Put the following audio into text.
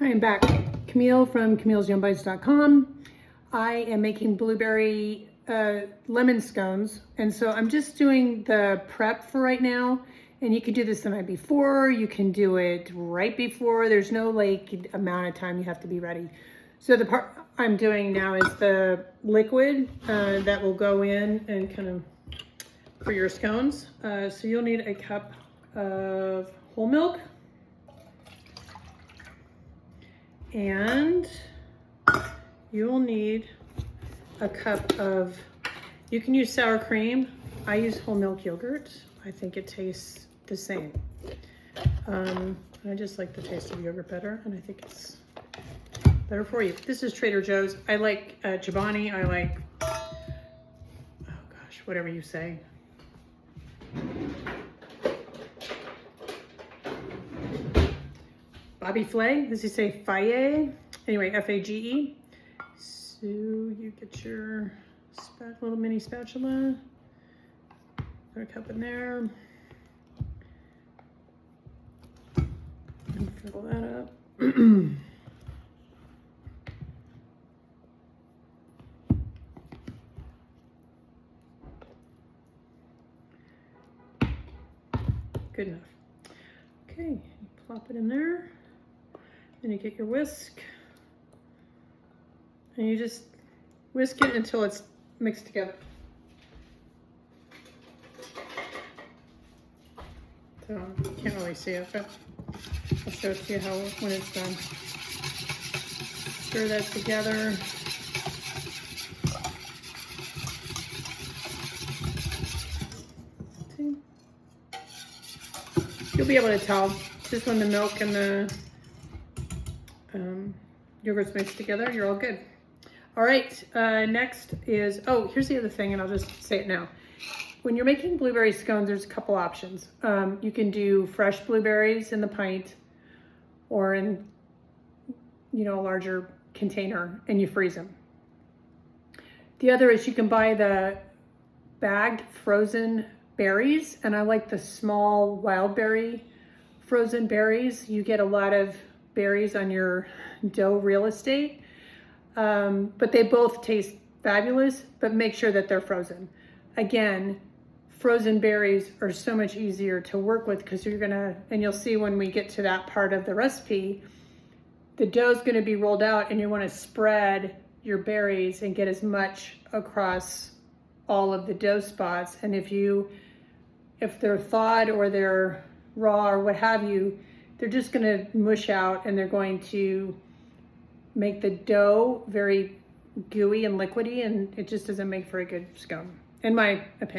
I am back. Camille from Camille'sYumBites.com. I am making blueberry lemon scones, and so I'm just doing the prep for right now. And you can do this the night before, you can do it right before. There's no like amount of time you have to be ready. So the part I'm doing now is the liquid that will go in and kind of for your scones. So you'll need a cup of whole milk. And you'll need a cup of, you can use sour cream. I use whole milk yogurt. I think it tastes the same. I just like the taste of yogurt better, and I think it's better for you. This is Trader Joe's. I like Chobani. I like, oh gosh, whatever you say. Bobby Flay, does he say Faye? Anyway, F-A-G-E. So you get your little mini spatula. Put a cup in there. And fill that up. Good enough. Okay, you plop it in there. Then you get your whisk, and you just whisk it until it's mixed together. So you can't really see it, but I'll show it to you when it's done. Stir that together. See? You'll be able to tell just when the milk and the yogurt's mixed together, you're all good. All right, next is, oh, here's the other thing, and I'll just say it now. When you're making blueberry scones, there's a couple options. You can do fresh blueberries in the pint or in, a larger container, and you freeze them. The other is you can buy the bagged frozen berries, and I like the small wild berry frozen berries. You get a lot of berries on your dough real estate, but they both taste fabulous, but make sure that they're frozen. Again, frozen berries are so much easier to work with because and you'll see when we get to that part of the recipe, the dough's gonna be rolled out and you wanna spread your berries and get as much across all of the dough spots. And if they're thawed or they're raw or what have you, they're just gonna mush out and they're going to make the dough very gooey and liquidy, and it just doesn't make for a good scone, in my opinion.